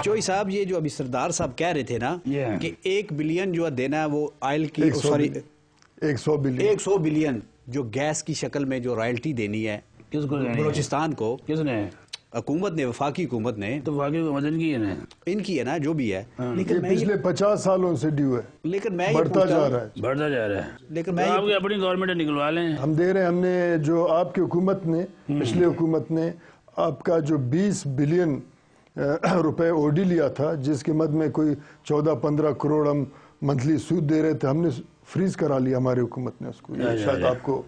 چوئی صاحب یہ جو ابھی سردار صاحب کہہ رہے تھے نا کہ 1 بلین جو دینا ہے وہ آئل کی 100 بلین جو گیس کی شکل میں جو رائلٹی دینی ہے بلوچستان کو، کس نے؟ حکومت نے، وفاقی حکومت نے. تو وفاقی حکومت ان کی ہے نا جو بھی ہے. لیکن پچھلے 50 سالوں سے ڈیو ہے، لیکن میں بڑھتا جا رہا ہے. لیکن میں آپ کی اپنی گورنمنٹ نکلوا لیں. ہم دے رہے ہیں. ہم نے جو آپ کی حکومت نے، پچھلے حکومت نے آپ کا جو 20 بلین روپے او ڈی لیا تھا، جس کی مد میں کوئی 14-15 کروڑ ہم منتھلی سود دے رہے تھے، ہم نے فریز کرا لیا ہماری حکومت نے اس کو. شاید آپ کو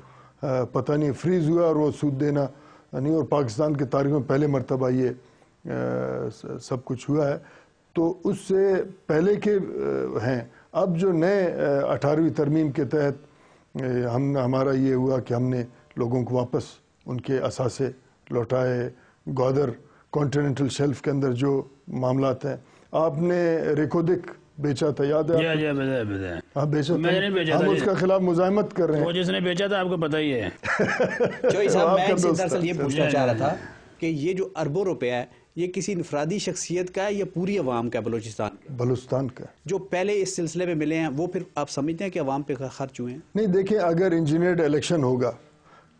پتہ نہیں، فریز ہوا اور وہ سود دینا نہیں. اور پاکستان کی تاریخ میں پہلے مرتبہ یہ سب کچھ ہوا ہے. تو اس سے پہلے کے ہیں. اب جو نئے 18ویں ترمیم کے تحت ہمارا یہ ہوا کہ ہم نے لوگوں کو واپس ان کے اثاثے لوٹائے. گودر کانٹیننٹل شیلف کے اندر جو معاملات ہیں، آپ نے ریکودک بیچا تھا، یاد ہے؟ ہاں بیچا تھا. ہم اس کا خلاف مزاحمت کر رہے ہیں. وہ جس نے بیچا تھا آپ کو پتہ ہی ہے. چوئی صاحب میں دراصل یہ پوچھنا چاہ رہا تھا کہ یہ جو اربوں روپے ہے یہ کسی انفرادی شخصیت کا ہے یا پوری عوام کا؟ بلوچستان کا جو پہلے اس سلسلے میں ملے ہیں وہ پھر آپ سمجھتے ہیں کہ عوام پہ خرچ ہوئے ہیں؟ نہیں دیکھیں، اگر انجینئرڈ الیکشن ہوگا،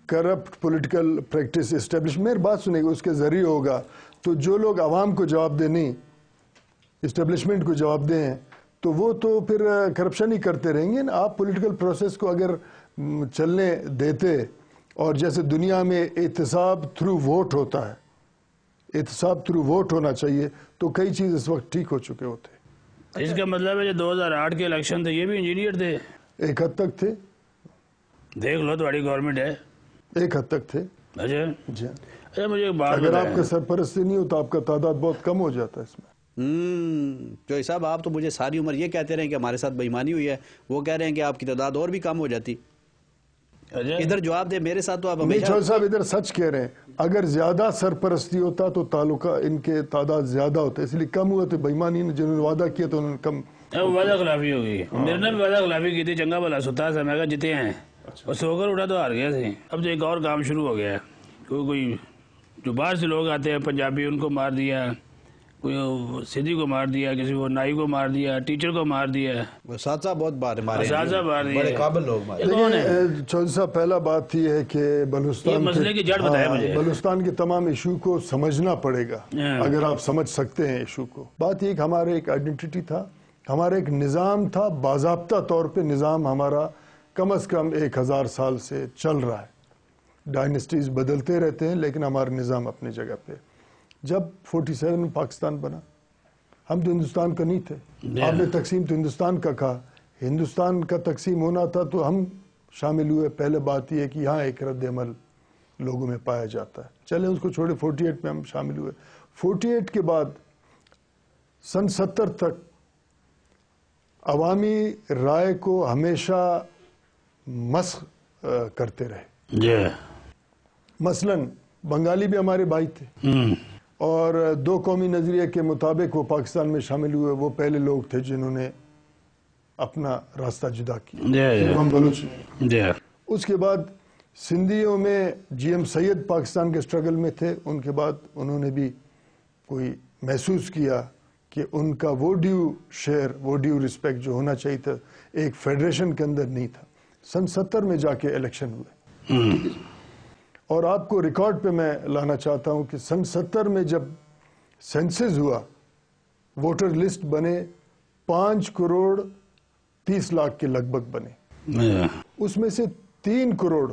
کرپٹ پولیٹیکل پریکٹس اسٹیبلش، میری بات سنیں گے، اس کے ذریعے ہوگا تو جو لوگ عوام کو جواب دیں نہیں، اسٹیبلشمنٹ کو جواب دیں، تو وہ تو پھر کرپشن ہی کرتے رہیں گے. آپ پولیٹیکل پروسیس کو اگر چلنے دیتے، اور جیسے دنیا میں احتساب تھرو ووٹ ہوتا ہے، احتساب تھرو ووٹ ہونا چاہیے، تو کئی چیز اس وقت ٹھیک ہو چکے ہوتے. اس کا مطلب ہے جو 2008 کے الیکشن تھے یہ بھی انجینئر تھے؟ ایک حد تک تھے. دیکھ لو تمہاری گورنمنٹ ہے. ایک حد تک تھے. اچھا جی. مجھے ایک بات اگر آپ کا سرپرستی نہیں ہو تو آپ کا تعداد بہت کم ہو جاتا ہے اس میں. چوئی صاحب آپ تو مجھے ساری عمر یہ کہتے رہے ہیں کہ ہمارے ساتھ بے ایمانی ہوئی ہے، وہ کہہ رہے ہیں کہ آپ کی تعداد اور بھی کم ہو جاتی. ادھر جواب دے، میرے ساتھ تو آپ نہیں. چوئی صاحب ادھر سچ کہہ رہے ہیں. اگر زیادہ سرپرستی ہوتا تو تعلقہ ان کے تعداد زیادہ ہوتا، اس لیے کم ہوا تو بے ایمانی نے جنہوں نے وعدہ کیا تو انہوں نے کم. وعدہ خلافی ہوگی. میرے نے بھی وعدہ خلافی کی تھی. چنگا بھلا ستا سا میں کہا جتے ہیں اور سو کر اٹھا تو ہار گیا تھے. اب تو ایک اور کام شروع ہو گیا ہے. کوئی جو باہر سے لوگ آتے ہیں پنجابی، ان کو مار دیا، کوئی سدھی کو مار دیا، کسی کو نائی کو مار دیا، ٹیچر کو مار دیا. اساتذہ بہت مارے ہیں، بڑے قابل لوگ مارے. چوہدری صاحب پہلا بات یہ ہے کہ مسئلے کی جڑ بتایا مجھے. بلوچستان کے تمام ایشو کو سمجھنا پڑے گا اگر آپ سمجھ سکتے ہیں ایشو کو. بات یہ کہ ہمارا ایک آئیڈینٹی تھا، ہمارا ایک نظام تھا، باضابطہ طور پہ نظام ہمارا کم از کم 1000 سال سے چل رہا ہے. ڈائنسٹیز بدلتے رہتے ہیں لیکن ہمارا نظام اپنی جگہ پہ. جب 47 میں پاکستان بنا، ہم تو ہندوستان کا نہیں تھے. آپ نے تقسیم تو ہندوستان کا کہا، ہندوستان کا تقسیم ہونا تھا تو ہم شامل ہوئے. پہلے بات یہ ہے کہ یہاں ایک رد عمل لوگوں میں پایا جاتا ہے. چلیں اس کو چھوڑے، 48 میں ہم شامل ہوئے. 48 کے بعد سن 70 تک عوامی رائے کو ہمیشہ مسخ کرتے رہے. مثلاً بنگالی بھی ہمارے بھائی تھے، اور 2 قومی نظریے کے مطابق وہ پاکستان میں شامل ہوئے. وہ پہلے لوگ تھے جنہوں نے اپنا راستہ جدا کیا. ہم بلوچ. اس کے بعد سندھیوں میں جی ایم سید پاکستان کے سٹرگل میں تھے. ان کے بعد انہوں نے بھی کوئی محسوس کیا کہ ان کا وہ ڈیو شیئر، وہ ڈیو رسپیکٹ جو ہونا چاہیے تھا ایک فیڈریشن کے اندر نہیں تھا. سن 70 میں جا کے الیکشن ہوئے. اور آپ کو ریکارڈ پہ میں لانا چاہتا ہوں کہ سن 70 میں جب سینسز ہوا، ووٹر لسٹ بنے 5 کروڑ 30 لاکھ کے لگ بھگ بنے. اس میں سے 3 کروڑ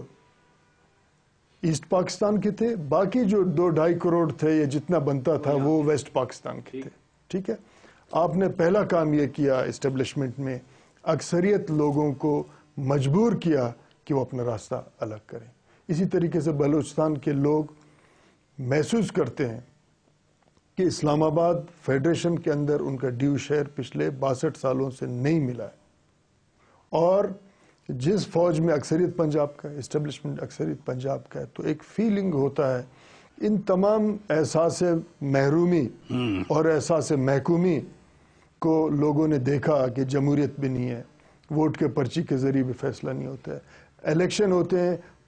ایسٹ پاکستان کے تھے، باقی جو 2-2.5 کروڑ تھے یا جتنا بنتا تھا وہ ویسٹ پاکستان کے تھے. ٹھیک ہے. آپ نے پہلا کام یہ کیا اسٹیبلشمنٹ میں، اکثریت لوگوں کو مجبور کیا کہ وہ اپنا راستہ الگ کریں. اسی طریقے سے بلوچستان کے لوگ محسوس کرتے ہیں کہ اسلام آباد فیڈریشن کے اندر ان کا ڈیو شیئر پچھلے 62 سالوں سے نہیں ملا ہے. اور جس فوج میں اکثریت پنجاب کا ہے، اسٹیبلشمنٹ اکثریت پنجاب کا ہے، تو ایک فیلنگ ہوتا ہے. ان تمام احساس محرومی اور احساس محکومی کو لوگوں نے دیکھا کہ جمہوریت بھی نہیں ہے، ووٹ کے پرچی کے ذریعے بھی فیصلہ نہیں ہوتا ہے. الیکشن ہوتے ہیں